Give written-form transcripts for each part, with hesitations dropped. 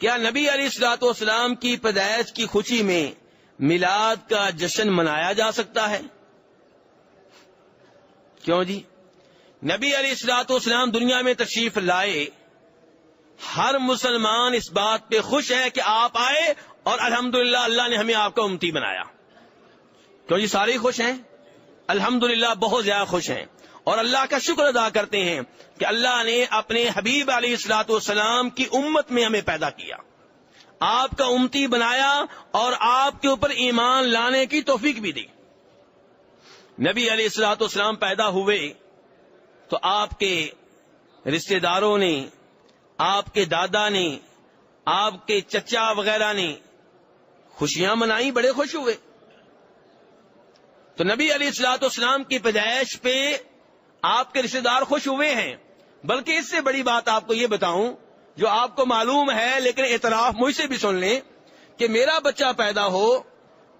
کیا نبی علیہ الصلوۃ والسلام کی پیدائش کی خوشی میں میلاد کا جشن منایا جا سکتا ہے؟ کیوں جی؟ نبی علیہ الصلوۃ والسلام دنیا میں تشریف لائے، ہر مسلمان اس بات پہ خوش ہے کہ آپ آئے، اور الحمدللہ اللہ نے ہمیں آپ کا امتی بنایا. کیوں جی؟ سارے خوش ہیں، الحمدللہ بہت زیادہ خوش ہیں، اور اللہ کا شکر ادا کرتے ہیں کہ اللہ نے اپنے حبیب علیہ الصلوۃ والسلام کی امت میں ہمیں پیدا کیا، آپ کا امتی بنایا، اور آپ کے اوپر ایمان لانے کی توفیق بھی دی. نبی علیہ الصلوۃ والسلام پیدا ہوئے تو آپ کے رشتہ داروں نے، آپ کے دادا نے، آپ کے چچا وغیرہ نے خوشیاں منائی، بڑے خوش ہوئے. تو نبی علیہ الصلوۃ والسلام کی پیدائش پہ آپ کے رشتہ دار خوش ہوئے ہیں. بلکہ اس سے بڑی بات آپ کو یہ بتاؤں جو آپ کو معلوم ہے لیکن اعتراف مجھ سے بھی سن لیں، کہ میرا بچہ پیدا ہو،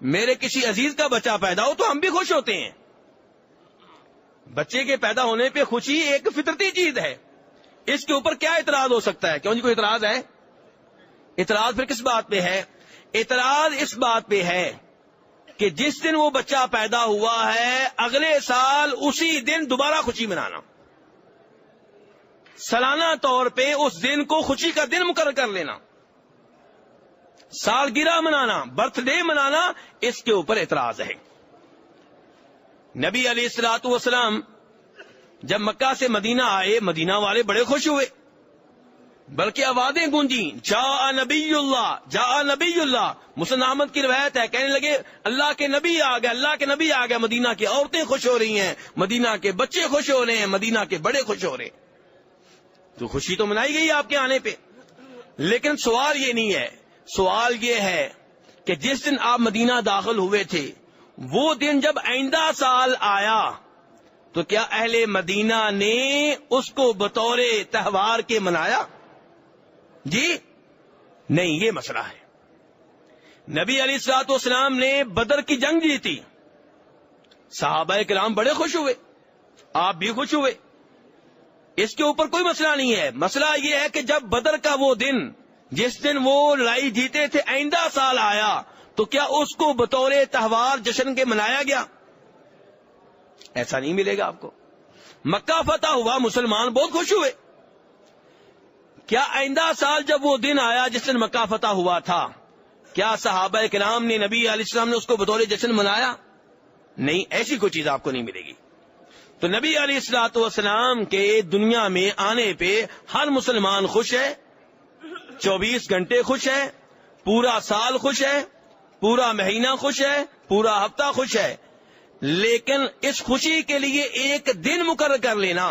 میرے کسی عزیز کا بچہ پیدا ہو تو ہم بھی خوش ہوتے ہیں. بچے کے پیدا ہونے پہ خوشی ایک فطرتی چیز ہے، اس کے اوپر کیا اعتراض ہو سکتا ہے؟ کیوں جی کوئی اعتراض ہے؟ اعتراض پھر کس بات پہ ہے؟ اعتراض اس بات پہ ہے کہ جس دن وہ بچہ پیدا ہوا ہے اگلے سال اسی دن دوبارہ خوشی منانا، سالانہ طور پہ اس دن کو خوشی کا دن مقرر کر لینا، سالگرہ منانا، برتھ ڈے منانا، اس کے اوپر اعتراض ہے. نبی علیہ الصلوۃ والسلام جب مکہ سے مدینہ آئے، مدینہ والے بڑے خوش ہوئے، بلکہ آوازیں گونجی، جاء نبی اللہ، جاء نبی اللہ. مسلم احمد کی روایت ہے، کہنے لگے اللہ کے نبی آ گئے، اللہ کے نبی آ گئے. مدینہ کی عورتیں خوش ہو رہی ہیں، مدینہ کے بچے خوش ہو رہے ہیں، مدینہ کے بڑے خوش ہو رہے ہیں. تو خوشی تو منائی گئی آپ کے آنے پہ، لیکن سوال یہ نہیں ہے. سوال یہ ہے کہ جس دن آپ مدینہ داخل ہوئے تھے، وہ دن جب آئندہ سال آیا تو کیا اہل مدینہ نے اس کو بطور تہوار کے منایا؟ جی نہیں، یہ مسئلہ ہے. نبی علیہ الصلوۃ والسلام نے بدر کی جنگ جیتی، صحابہ کرام بڑے خوش ہوئے، آپ بھی خوش ہوئے، اس کے اوپر کوئی مسئلہ نہیں ہے. مسئلہ یہ ہے کہ جب بدر کا وہ دن جس دن وہ لڑائی جیتے تھے آئندہ سال آیا تو کیا اس کو بطور تہوار جشن کے منایا گیا؟ ایسا نہیں ملے گا آپ کو. مکہ فتح ہوا، مسلمان بہت خوش ہوئے، کیا آئندہ سال جب وہ دن آیا جس دن مکہ فتح ہوا تھا، کیا صحابہ کرام نے، نبی علیہ السلام نے اس کو بطور جشن منایا؟ نہیں، ایسی کوئی چیز آپ کو نہیں ملے گی. تو نبی علیہ الصلوۃ والسلام کے دنیا میں آنے پہ ہر مسلمان خوش ہے، 24 گھنٹے خوش ہے، پورا سال خوش ہے، پورا مہینہ خوش ہے، پورا ہفتہ خوش ہے. لیکن اس خوشی کے لیے ایک دن مقرر کر لینا،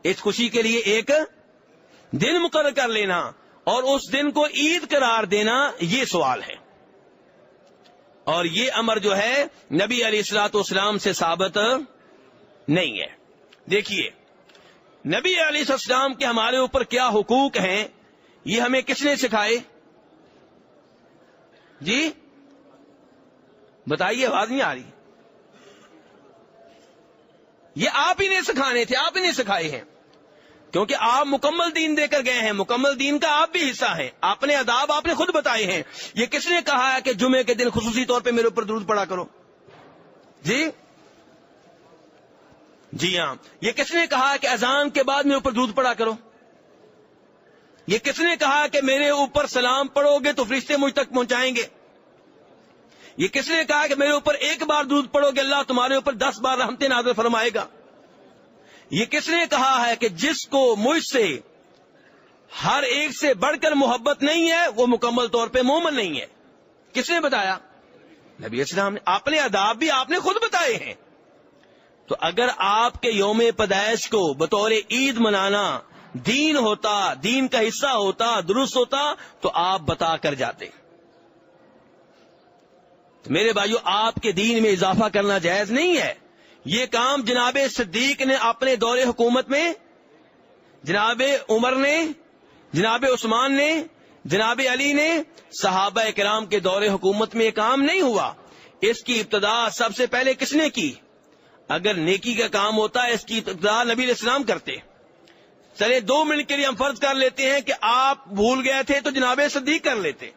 اس خوشی کے لیے ایک دن مقرر کر لینا اور اس دن کو عید قرار دینا، یہ سوال ہے. اور یہ امر جو ہے نبی علیہ الصلوۃ والسلام سے ثابت نہیں ہے. دیکھیے نبی علیہ السلام کے ہمارے اوپر کیا حقوق ہیں، یہ ہمیں کس نے سکھائے؟ جی بتائیے، آواز نہیں آ رہی. یہ آپ ہی نے سکھانے تھے، آپ ہی نے سکھائے ہیں، کیونکہ آپ مکمل دین دے کر گئے ہیں، مکمل دین کا آپ بھی حصہ ہیں. اپنے آداب آپ نے خود بتائے ہیں. یہ کس نے کہا ہے کہ جمعے کے دن خصوصی طور پہ میرے اوپر درود پڑا کرو؟ جی ہاں. یہ کس نے کہا کہ اذان کے بعد میرے اوپر درود پڑا کرو؟ یہ کس نے کہا کہ میرے اوپر سلام پڑھو گے تو فرشتے مجھ تک پہنچائیں گے؟ یہ کس نے کہا کہ میرے اوپر ایک بار درود پڑھو گے اللہ تمہارے اوپر 10 بار رحمتیں نازل فرمائے گا؟ یہ کس نے کہا ہے کہ جس کو مجھ سے ہر ایک سے بڑھ کر محبت نہیں ہے وہ مکمل طور پہ مومن نہیں ہے؟ کس نے بتایا؟ نبی اسلام نے. اپنے آداب بھی آپ نے خود بتائے ہیں. تو اگر آپ کے یوم پیدائش کو بطور عید منانا دین ہوتا، دین کا حصہ ہوتا، درست ہوتا تو آپ بتا کر جاتے. تو میرے بھائیو، آپ کے دین میں اضافہ کرنا جائز نہیں ہے. یہ کام جناب صدیق نے اپنے دور حکومت میں، جناب عمر نے، جناب عثمان نے، جناب علی نے، صحابہ کرام کے دور حکومت میں یہ کام نہیں ہوا. اس کی ابتدا سب سے پہلے کس نے کی؟ اگر نیکی کا کام ہوتا ہے اس کی ابتدا نبی علیہ السلام کرتے. چلے 2 منٹ کے لیے ہم فرض کر لیتے ہیں کہ آپ بھول گئے تھے تو جناب صدیق کر لیتے،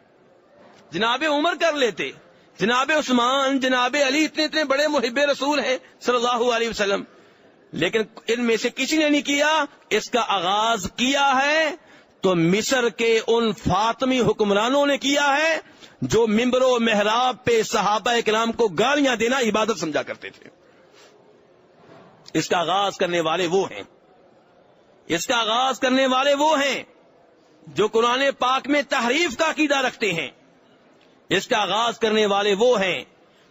جناب عمر کر لیتے، جناب عثمان، جناب علی اتنے بڑے محب رسول ہیں صلی اللہ علیہ وسلم، لیکن ان میں سے کسی نے نہیں کیا۔ اس کا آغاز کیا ہے تو مصر کے ان فاطمی حکمرانوں نے کیا ہے جو ممبر و محراب پہ صحابہ کرام کو گالیاں دینا عبادت سمجھا کرتے تھے۔ اس کا آغاز کرنے والے وہ ہیں، اس کا آغاز کرنے والے وہ ہیں جو قرآن پاک میں تحریف کا عقیدہ رکھتے ہیں، اس کا آغاز کرنے والے وہ ہیں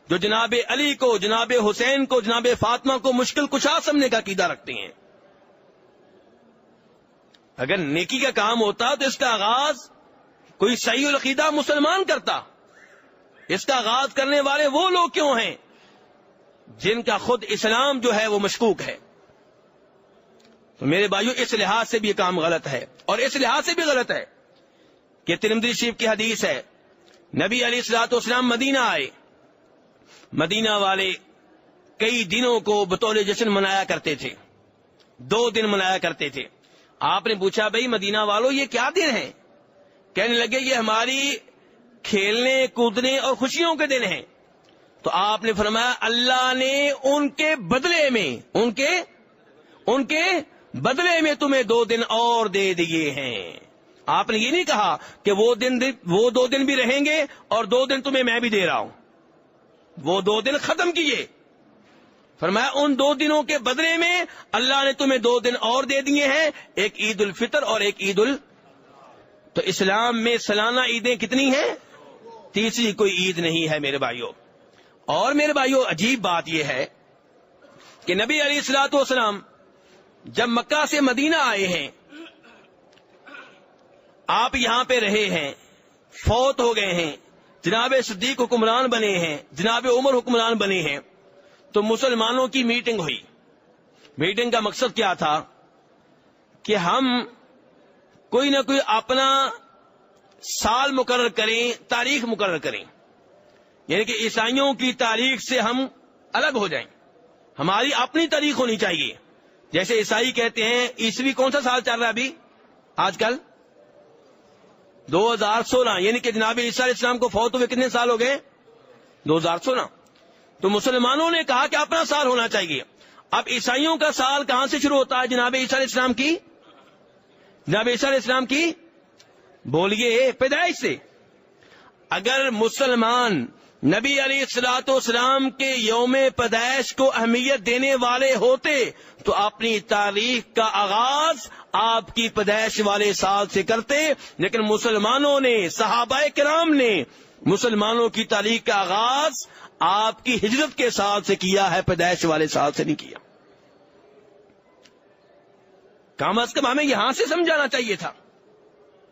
جو جناب علی کو، جناب حسین کو، جناب فاطمہ کو مشکل کشا سمجھنے کا عقیدہ رکھتے ہیں۔ اگر نیکی کا کام ہوتا تو اس کا آغاز کوئی صحیح العقیدہ مسلمان کرتا۔ اس کا آغاز کرنے والے وہ لوگ کیوں ہیں جن کا خود اسلام جو ہے وہ مشکوک ہے؟ تو میرے بھائیو، اس لحاظ سے بھی یہ کام غلط ہے، اور اس لحاظ سے بھی غلط ہے کہ ترمذی شریف کی حدیث ہے، نبی علیہ الصلوۃ والسلام مدینہ آئے، مدینہ والے کئی دنوں کو بطور جشن منایا کرتے تھے، 2 دن منایا کرتے تھے۔ آپ نے پوچھا بھائی مدینہ والوں یہ کیا دن ہیں؟ کہنے لگے یہ ہماری کھیلنے کودنے اور خوشیوں کے دن ہیں۔ تو آپ نے فرمایا اللہ نے ان کے بدلے میں بدلے میں تمہیں 2 دن اور دے دیے ہیں۔ آپ نے یہ نہیں کہا کہ وہ 2 دن بھی رہیں گے اور 2 دن تمہیں میں بھی دے رہا ہوں، وہ 2 دن ختم کیے۔ فرمایا ان 2 دنوں کے بدلے میں اللہ نے تمہیں 2 دن اور دے دیے ہیں، ایک عید الفطر اور ایک تو اسلام میں سالانہ عیدیں کتنی ہیں؟ تیسری کوئی عید نہیں ہے میرے بھائیوں۔ اور میرے بھائیوں عجیب بات یہ ہے کہ نبی علیہ الصلوۃ والسلام جب مکہ سے مدینہ آئے ہیں، آپ یہاں پہ رہے ہیں، فوت ہو گئے ہیں، جناب صدیق حکمران بنے ہیں، جناب عمر حکمران بنے ہیں، تو مسلمانوں کی میٹنگ ہوئی۔ میٹنگ کا مقصد کیا تھا کہ ہم کوئی نہ کوئی اپنا سال مقرر کریں، تاریخ مقرر کریں، یعنی کہ عیسائیوں کی تاریخ سے ہم الگ ہو جائیں، ہماری اپنی تاریخ ہونی چاہیے۔ جیسے عیسائی کہتے ہیں عیسوی کون سا سال چل رہا ہے ابھی آج کل؟ 2016، یعنی کہ جناب عیسیٰ علیہ السلام کو فوت ہوئے کتنے سال ہو گئے؟ 2016۔ تو مسلمانوں نے کہا کہ اپنا سال ہونا چاہیے۔ اب عیسائیوں کا سال کہاں سے شروع ہوتا ہے؟ جناب عیسیٰ علیہ السلام کی، جناب عیسیٰ علیہ السلام کی بولیے پیدائش سے۔ اگر مسلمان نبی علیہ الصلوۃ والسلام کے یوم پیدائش کو اہمیت دینے والے ہوتے تو اپنی تاریخ کا آغاز آپ کی پیدائش والے سال سے کرتے، لیکن مسلمانوں نے، صحابہ کرام نے مسلمانوں کی تاریخ کا آغاز آپ کی ہجرت کے سال سے کیا ہے، پیدائش والے سال سے نہیں کیا۔ کم از کم ہمیں یہاں سے سمجھانا چاہیے تھا۔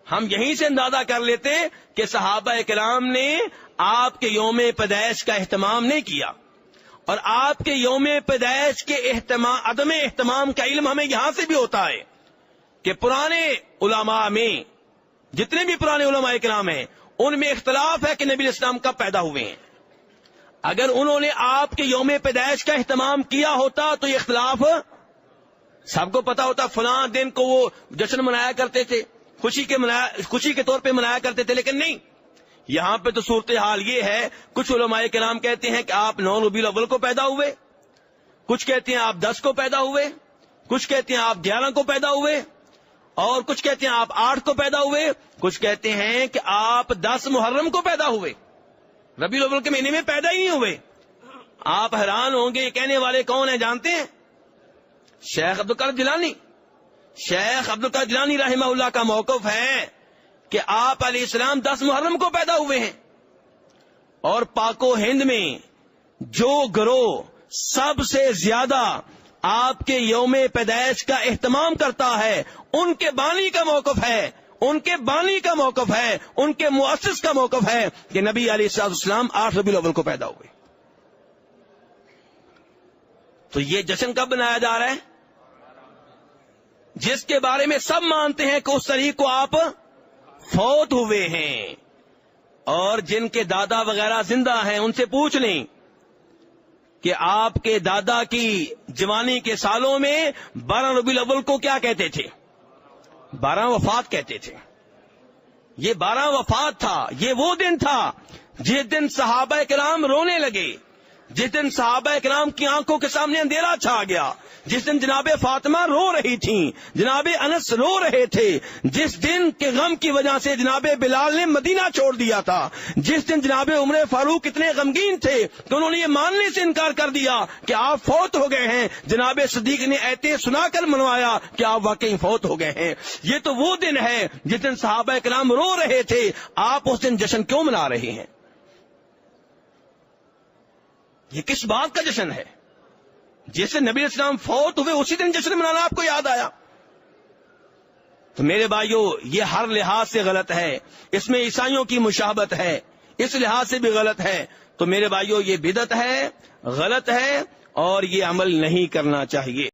ہم یہیں سے اندازہ کر لیتے کہ صحابہ کرام نے آپ کے یوم پیدائش کا اہتمام نہیں کیا، اور آپ کے یوم پیدائش کے عدم اہتمام کا علم ہمیں یہاں سے بھی ہوتا ہے کہ پرانے علماء میں، جتنے بھی پرانے علماء کرام ہیں، ان میں اختلاف ہے کہ نبی اسلام کب پیدا ہوئے ہیں۔ اگر انہوں نے آپ کے یوم پیدائش کا اہتمام کیا ہوتا تو یہ اختلاف سب کو پتا ہوتا، فلاں دن کو وہ جشن منایا کرتے تھے، خوشی کے طور پہ منایا کرتے تھے، لیکن نہیں۔ یہاں پہ تو صورتحال یہ ہے، کچھ علماء کرام کہتے ہیں کہ آپ 9 ربیع الاول کو پیدا ہوئے، کچھ کہتے ہیں آپ 10 کو پیدا ہوئے، کچھ کہتے ہیں آپ 11 کو پیدا ہوئے، اور کچھ کہتے ہیں آپ 8 کو پیدا ہوئے، کچھ کہتے ہیں کہ آپ 10 محرم کو پیدا ہوئے، ربیع الاول کے مہینے میں پیدا ہی نہیں ہوئے۔ آپ حیران ہوں گے یہ کہنے والے کون ہیں جانتے ہیں؟ شیخ عبدالقادر جیلانی۔ شیخ عبدالقادر جیلانی رحمہ اللہ کا موقف ہے کہ آپ علیہ السلام 10 محرم کو پیدا ہوئے ہیں، اور پاک و ہند میں جو گروہ سب سے زیادہ آپ کے یوم پیدائش کا اہتمام کرتا ہے، ان کے بانی کا موقف ہے، ان کے بانی کا موقف ہے، ان کے مؤسس کا موقف ہے کہ نبی علیہ السلام 8 ربیع الاول کو پیدا ہوئے۔ تو یہ جشن کب منایا جا رہا ہے؟ جس کے بارے میں سب مانتے ہیں کہ اس تاریخ کو آپ فوت ہوئے ہیں، اور جن کے دادا وغیرہ زندہ ہیں ان سے پوچھ لیں کہ آپ کے دادا کی جوانی کے سالوں میں 12 ربیع الاول کو کیا کہتے تھے؟ 12 وفات کہتے تھے. یہ 12 وفات تھا. یہ وہ دن تھا جس دن صحابہ کرام رونے لگے, جس دن صحابہ کرام کی آنکھوں کے سامنے اندھیرا چھا گیا, جس دن جناب فاطمہ رو رہی تھیں, جناب انس رو رہے تھے, جس دن کے غم کی وجہ سے جناب بلال نے مدینہ چھوڑ دیا تھا, جس دن جناب عمر فاروق اتنے غمگین تھے کہ انہوں نے یہ ماننے سے انکار کر دیا کہ آپ فوت ہو گئے ہیں, جناب صدیق نے ایتیں سنا کر منوایا کہ آپ واقعی فوت ہو گئے ہیں. یہ تو وہ دن ہے جس دن صحابہ کرام رو رہے تھے, آپ اس دن جشن کیوں منا رہے ہیں؟ یہ کس بات کا جشن ہے؟ جس دن نبی علیہ السلام فوت ہوئے اسی دن جشن منانا آپ کو یاد آیا؟ تو میرے بھائیو, یہ ہر لحاظ سے غلط ہے. اس میں عیسائیوں کی مشابہت ہے, اس لحاظ سے بھی غلط ہے. تو میرے بھائیو, یہ بدعت ہے, غلط ہے, اور یہ عمل نہیں کرنا چاہیے.